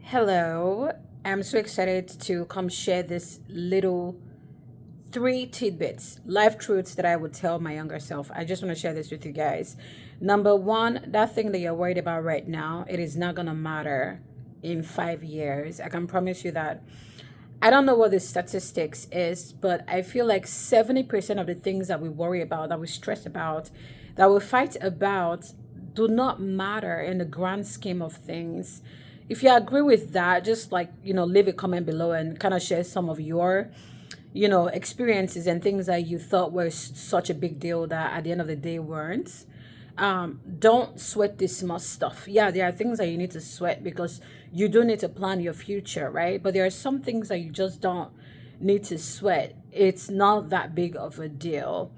Hello, I'm so excited to come share this little three tidbits, life truths that I would tell my younger self. I just want to share this with you guys. Number one, that thing that you're worried about right now, it is not going to matter in 5 years. I can promise you that. I don't know what the statistics is, but I feel like 70% of the things that we worry about, that we stress about, that we fight about, do not matter in the grand scheme of things. If you agree with that, just leave a comment below and kind of share some of your, experiences and things that you thought were such a big deal that at the end of the day weren't. Don't sweat this small stuff. Yeah, there are things that you need to sweat because you do need to plan your future, right? But there are some things that you just don't need to sweat. It's not that big of a deal.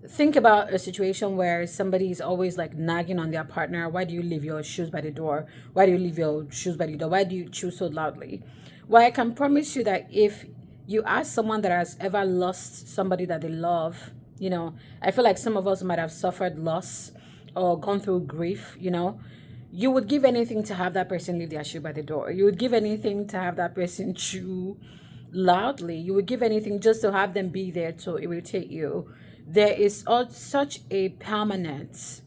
Think about a situation where somebody is always like nagging on their partner. Why do you leave your shoes by the door? Why do you leave your shoes by the door? Why do you chew so loudly? Well, I can promise you that if you ask someone that has ever lost somebody that they love, I feel like some of us might have suffered loss or gone through grief, you would give anything to have that person leave their shoe by the door. You would give anything to have that person chew loudly. You would give anything just to have them be there to irritate you. There is such a permanent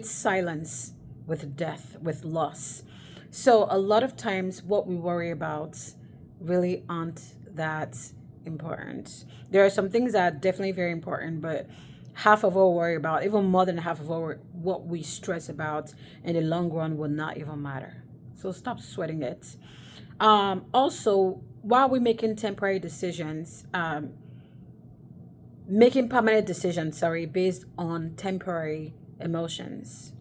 silence with death, with loss. So a lot of times what we worry about really aren't that important. There are some things that are definitely very important, but half of what we worry about, even more than half of what we stress about in the long run will not even matter. So stop sweating it. Also, while we're making temporary decisions, making permanent decisions, sorry, based on temporary emotions,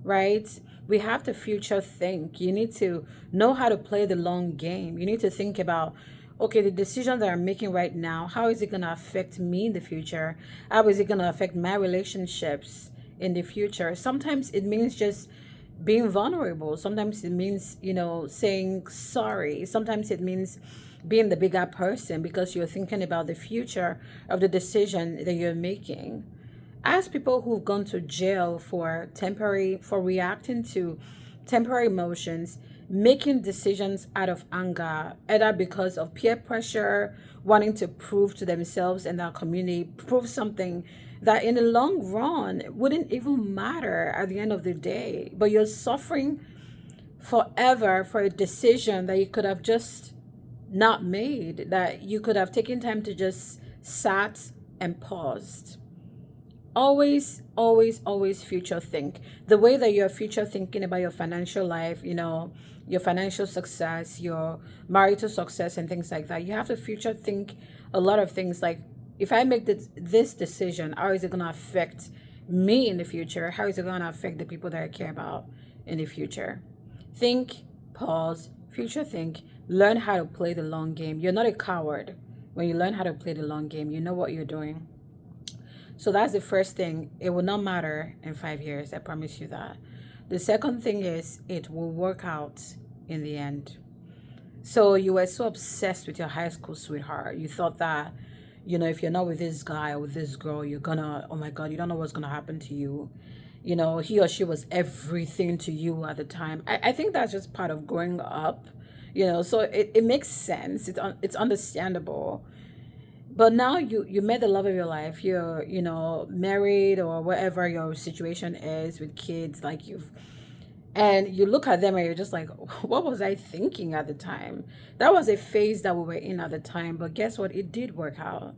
right? We have to future think. You need to know how to play the long game. You need to think about, okay, the decision that I'm making right now, how is it going to affect me in the future? How is it going to affect my relationships in the future? Sometimes it means just being vulnerable. Sometimes it means, saying sorry. Sometimes it means being the bigger person because you're thinking about the future of the decision that you're making. Ask people who've gone to jail for reacting to temporary emotions, making decisions out of anger, either because of peer pressure, wanting to prove to themselves and their community, prove something that in the long run wouldn't even matter at the end of the day. But you're suffering forever for a decision that you could have just not made, that you could have taken time to just sat and paused. Always, always, always future think. The way that you're future thinking about your financial life, your financial success, your marital success, and things like that, you have to future think a lot of things like, if I make this decision, how is it going to affect me in the future? How is it going to affect the people that I care about in the future? Think, pause, future think, learn how to play the long game. You're not a coward. When you learn how to play the long game, you know what you're doing. So that's the first thing. It will not matter in 5 years. I promise you that. The second thing is it will work out in the end. So you were so obsessed with your high school sweetheart. You thought that, if you're not with this guy or with this girl, you're gonna, oh my God, you don't know what's gonna happen to you. He or she was everything to you at the time. I think that's just part of growing up, so it makes sense. It's understandable. But now you met the love of your life. You're, married or whatever your situation is with kids, like and you look at them and you're just like, what was I thinking at the time? That was a phase that we were in at the time, but guess what? It did work out.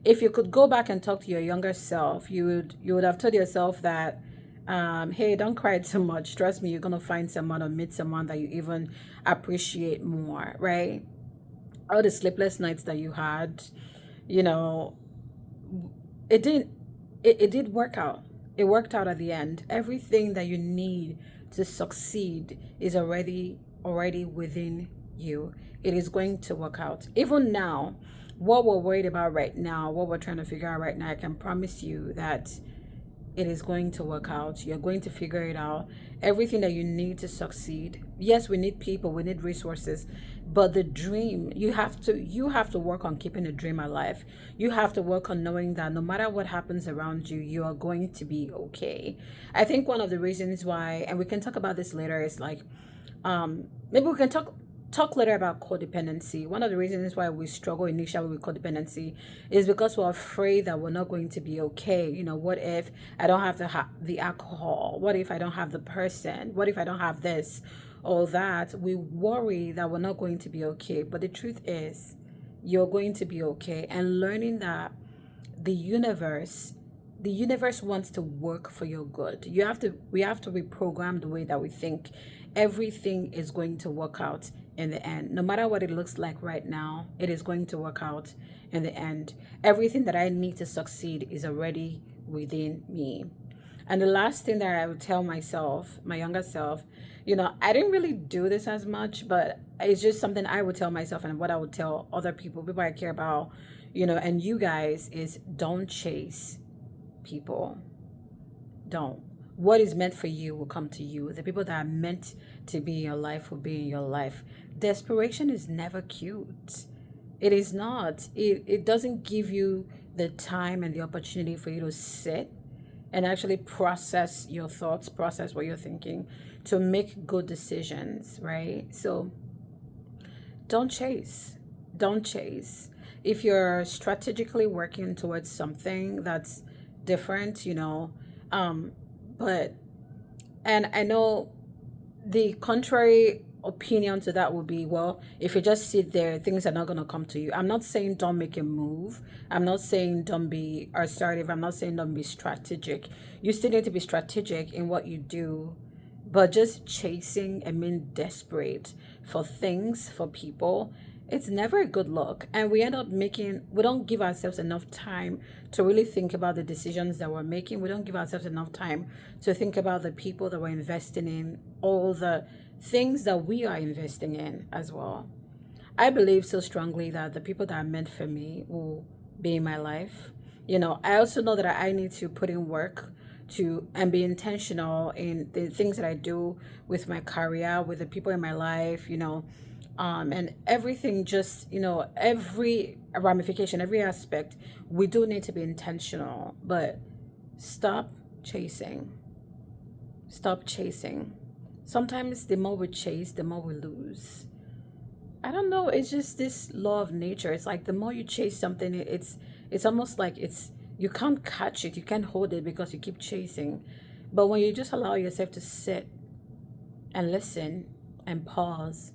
If you could go back and talk to your younger self, you would have told yourself that, hey, don't cry too much. Trust me, you're gonna find someone or meet someone that you even appreciate more, right? All the sleepless nights that you had, you know, it didn't it did work out. It worked out at the end. Everything that you need to succeed is already within you. It is going to work out. Even now, what we're worried about right now, what we're trying to figure out right now, I can promise you that it is going to work out. You're going to figure it out. Everything that you need to succeed. Yes, we need people, we need resources, but the dream, you have to work on keeping the dream alive. You have to work on knowing that no matter what happens around you, you are going to be okay. I think one of the reasons why, and we can talk about this later, is like maybe we can talk later about codependency. One of the reasons why we struggle initially with codependency is because we're afraid that we're not going to be okay. What if I don't have the alcohol? What if I don't have the person? What if I don't have this or that? We worry that we're not going to be okay. But the truth is, you're going to be okay. And learning that the universe the universe wants to work for your good. We have to reprogram the way that we think. Everything is going to work out in the end. No matter what it looks like right now, it is going to work out in the end. Everything that I need to succeed is already within me. And the last thing that I would tell myself, my younger self, I didn't really do this as much, but it's just something I would tell myself and what I would tell other people I care about, and you guys, is don't chase people. Don't. What is meant for you will come to you. The people that are meant to be in your life will be in your life. Desperation is never cute. It is not. It doesn't give you the time and the opportunity for you to sit and actually process your thoughts, process what you're thinking, to make good decisions, right? So don't chase. Don't chase. If you're strategically working towards something that's different, um, but, and I know the contrary opinion to that would be, well, if you just sit there, things are not going to come to you. I'm not saying don't make a move. I'm not saying don't be assertive. I'm not saying don't be strategic. You still need to be strategic in what you do, but just chasing and being desperate for things, for people, it's never a good look. And we don't give ourselves enough time to really think about the decisions that we're making. We don't give ourselves enough time to think about the people that we're investing in, all the things that we are investing in as well. I believe so strongly that the people that are meant for me will be in my life. I also know that I need to put in work to and be intentional in the things that I do with my career, with the people in my life, and everything, just, every ramification, every aspect. We do need to be intentional, but stop chasing. Stop chasing. Sometimes the more we chase, the more we lose. I don't know. It's just this law of nature. It's like the more you chase something, it's almost like you can't catch it, you can't hold it because you keep chasing. But when you just allow yourself to sit and listen and pause,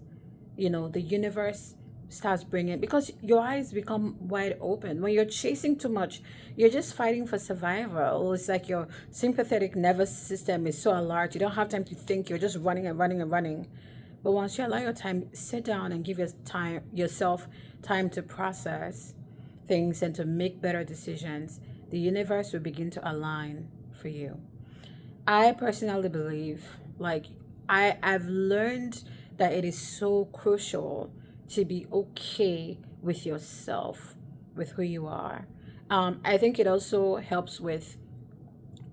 the universe starts bringing, because your eyes become wide open. When you're chasing too much, you're just fighting for survival. It's like your sympathetic nervous system is so alert, you don't have time to think, you're just running and running and running. But once you allow your time, sit down and give yourself time to process things and to make better decisions, the universe will begin to align for you. I personally believe, like, I've learned that it is so crucial to be okay with yourself, with who you are. I think it also helps with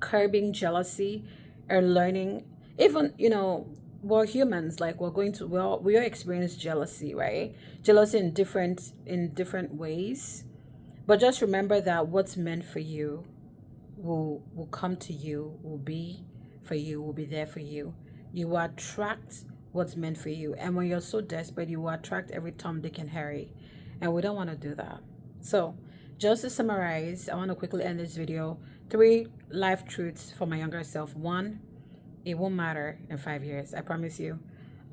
curbing jealousy and learning. Even, we're humans, like, we all experience jealousy, right? Jealousy in different ways. But just remember that what's meant for you will come to you, will be for you, will be there for you. You will attract what's meant for you. And when you're so desperate, you will attract every Tom, Dick, and Harry. And we don't want to do that. So, just to summarize, I want to quickly end this video. 3 life truths for my younger self. 1, it won't matter in 5 years. I promise you.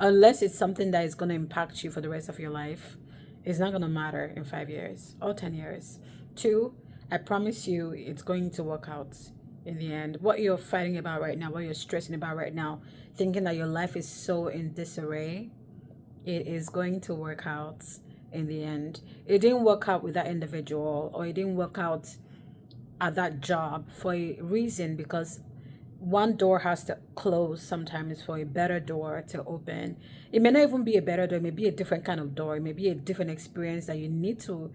Unless it's something that is going to impact you for the rest of your life, it's not going to matter in 5 years or 10 years. 2, I promise you it's going to work out in the end. What you're fighting about right now, what you're stressing about right now, thinking that your life is so in disarray, it is going to work out in the end. It didn't work out with that individual, or it didn't work out at that job for a reason, because one door has to close sometimes for a better door to open. It may not even be a better door, it may be a different kind of door, it may be a different experience that you need to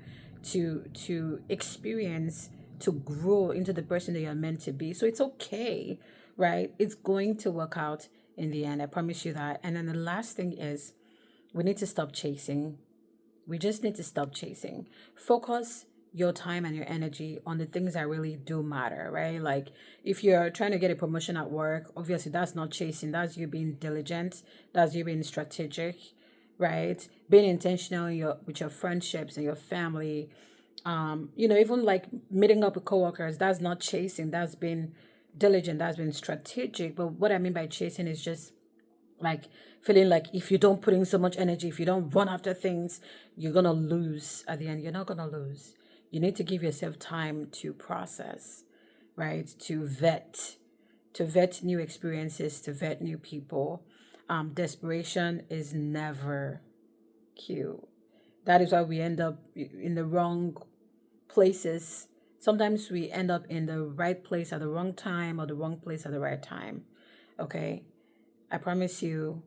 experience to grow into the person that you're meant to be. So it's okay, right? It's going to work out in the end. I promise you that. And then the last thing is we need to stop chasing. We just need to stop chasing. Focus your time and your energy on the things that really do matter, right? Like if you're trying to get a promotion at work, obviously that's not chasing, that's you being diligent, that's you being strategic, right? Being intentional in with your friendships and your family. Even like meeting up with coworkers, that's not chasing, that's been diligent, that's been strategic. But what I mean by chasing is just like feeling like if you don't put in so much energy, if you don't run after things, you're gonna lose at the end. You're not gonna lose. You need to give yourself time to process, right? To vet new experiences, to vet new people. Desperation is never cute. That is why we end up in the wrong places. Sometimes we end up in the right place at the wrong time or the wrong place at the right time. Okay? I promise you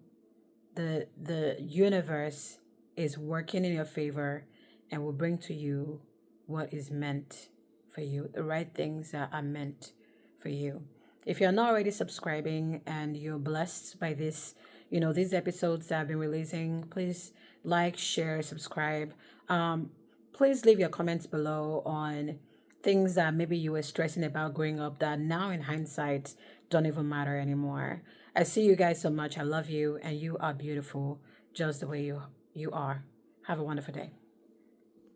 the universe is working in your favor and will bring to you what is meant for you, the right things that are meant for you. If you're not already subscribing and you're blessed by these episodes that I've been releasing, please like, share, subscribe. Please leave your comments below on things that maybe you were stressing about growing up that now in hindsight don't even matter anymore. I see you guys so much. I love you and you are beautiful just the way you are. Have a wonderful day.